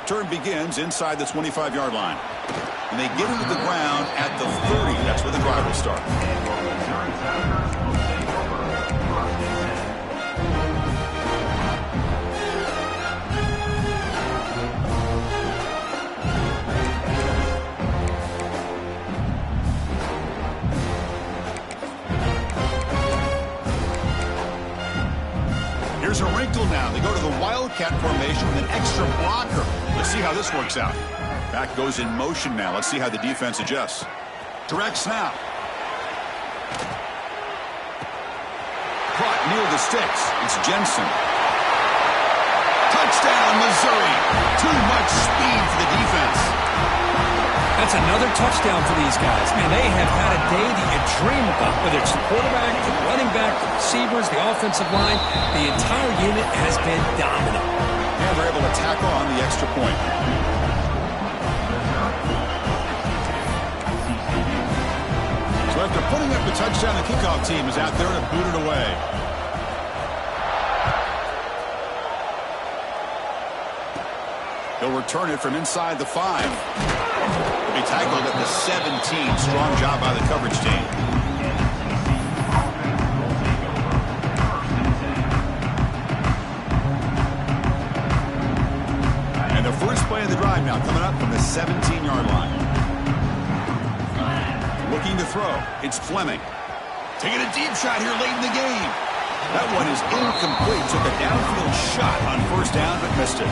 Turn begins inside the 25-yard line. And they get into the ground at the 30. That's where the drive will start. Here's a wrinkle now. They go to the Wildcat formation with an extra blocker. Let's see how this works out. Back goes in motion now. Let's see how the defense adjusts. Direct snap. Caught near the sticks. It's Jensen. Touchdown, Missouri. Too much speed for the defense. That's another touchdown for these guys. Man, they have had a day that you dream about, whether it's the quarterback, the running back, the receivers, the offensive line. The entire unit has been dominant. And they're able to tackle on the extra extra point. So after putting up the touchdown, the kickoff team is out there to boot it away. He'll return it from inside the 5. He'll be tackled at the 17. Strong job by the coverage team. And the first play of the drive now coming up from the 17-yard line. Looking to throw. It's Fleming. Taking a deep shot here late in the game. That one is incomplete. Took a downfield shot on first down, but missed it.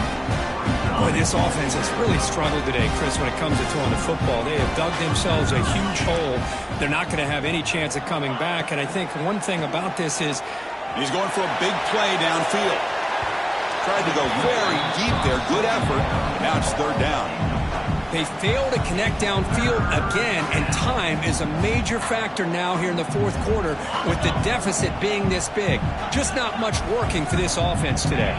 Boy, this offense has really struggled today, Chris, when it comes to throwing the football. They have dug themselves a huge hole. They're not going to have any chance of coming back. And I think one thing about this is he's going for a big play downfield. Tried to go very deep there. Good effort. Now it's third down. They fail to connect downfield again, and time is a major factor now here in the fourth quarter with the deficit being this big. Just not much working for this offense today.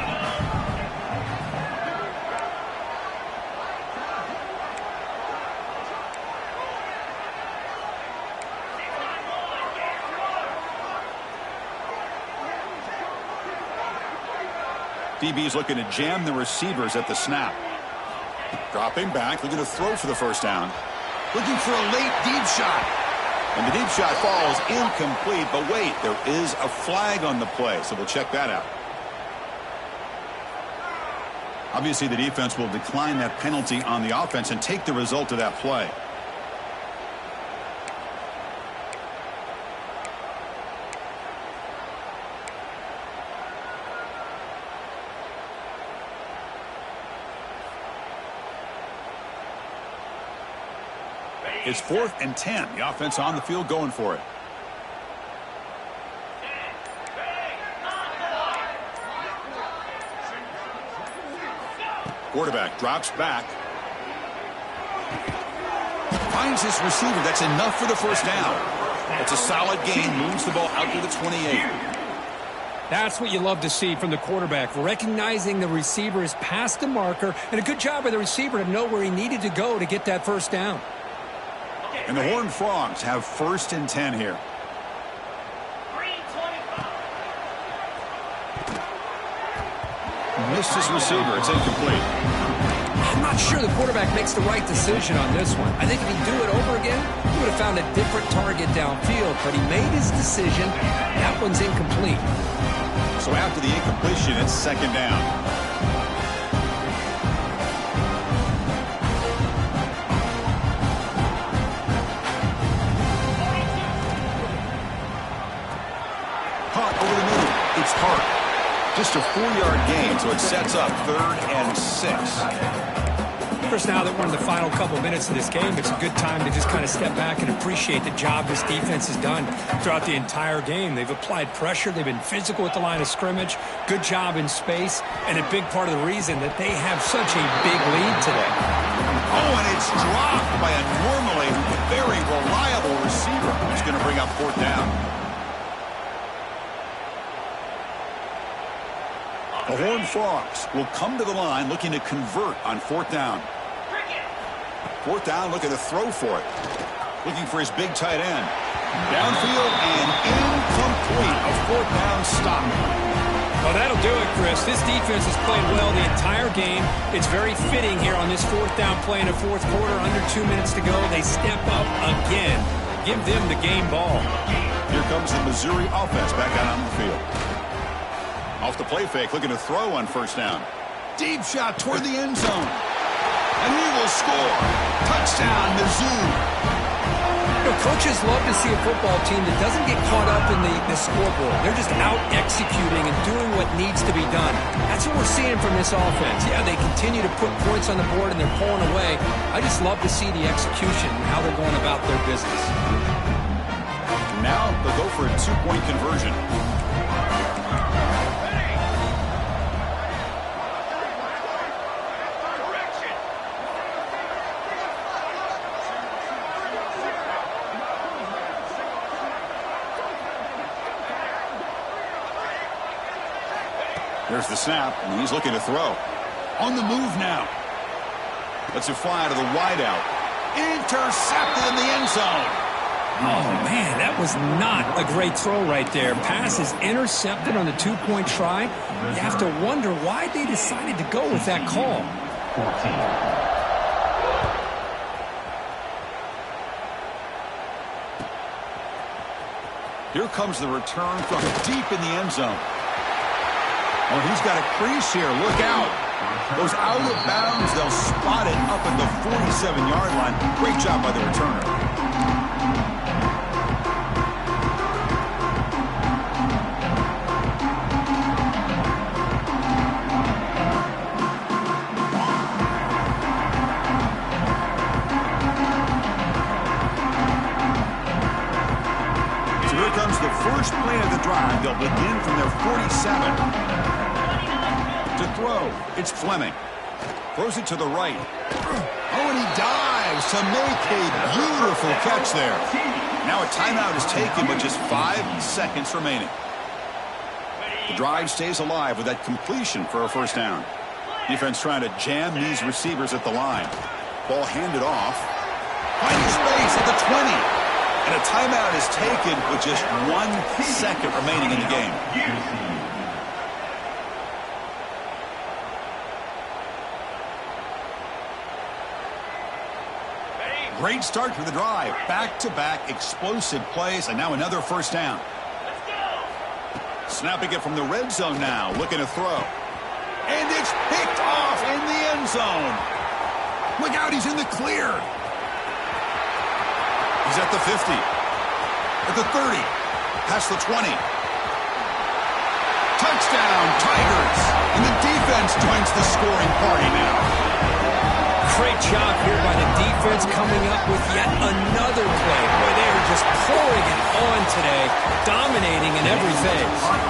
DB's looking to jam the receivers at the snap. Dropping back, looking to throw for the first down. Looking for a late deep shot. And the deep shot falls incomplete, but wait, there is a flag on the play, so we'll check that out. Obviously, the defense will decline that penalty on the offense and take the result of that play. It's 4th and 10. The offense on the field going for it. Quarterback drops back. Finds his receiver. That's enough for the first down. It's a solid gain. Moves the ball out to the 28. That's what you love to see from the quarterback. Recognizing the receiver is past the marker, and a good job by the receiver to know where he needed to go to get that first down. And the Horned Frogs have 1st and 10 here. Missed his receiver. It's incomplete. I'm not sure the quarterback makes the right decision on this one. I think if he'd do it over again, he would have found a different target downfield, but he made his decision. That one's incomplete. So after the incompletion, it's 2nd down. It's Hart. Just a 4-yard gain, so it sets up 3rd and 6. Chris, now that we're in the final couple minutes of this game, it's a good time to just kind of step back and appreciate the job this defense has done throughout the entire game. They've applied pressure. They've been physical at the line of scrimmage. Good job in space, and a big part of the reason that they have such a big lead today. Oh, and it's dropped by a normally very reliable receiver. It's going to bring up 4th down. The Horned Frogs will come to the line looking to convert on 4th down. 4th down, looking to throw for it. Looking for his big tight end. Downfield and incomplete. A 4th down stop. Well, that'll do it, Chris. This defense has played well the entire game. It's very fitting here on this 4th down play in the fourth quarter. Under 2 minutes to go. They step up again. Give them the game ball. Here comes the Missouri offense back out on the field. Off the play fake, looking to throw on 1st down. Deep shot toward the end zone. And he will score. Touchdown, Mizzou. You know, coaches love to see a football team that doesn't get caught up in the scoreboard. They're just out executing and doing what needs to be done. That's what we're seeing from this offense. Yeah, they continue to put points on the board and they're pulling away. I just love to see the execution and how they're going about their business. Now they'll go for a 2-point conversion. There's the snap, and he's looking to throw. On the move now. Lets it fly to the wideout. Intercepted in the end zone. Oh, man, that was not a great throw right there. Pass is intercepted on the two-point try. You have to wonder why they decided to go with that call. 14. Here comes the return from deep in the end zone. Oh, he's got a crease here. Look out. Goes out of bounds. They'll spot it up at the 47-yard line. Great job by the returner. First play of the drive, they'll begin from their 47. To throw, it's Fleming. Throws it to the right. Oh, and he dives to make a beautiful catch there. Now a timeout is taken with just 5 seconds remaining. The drive stays alive with that completion for a first down. Defense trying to jam these receivers at the line. Ball handed off. Finding space at the 20. And a timeout is taken with just 1 second remaining in the game. Great start for the drive. Back-to-back explosive plays, and now another first down. Snapping it from the red zone now, looking to throw. And it's picked off in the end zone. Look out, he's in the clear. He's at the 50, at the 30, past the 20. Touchdown, Tigers! And the defense joins the scoring party now. Great job here by the defense coming up with yet another play. Boy, they are just pouring it on today, dominating in every phase.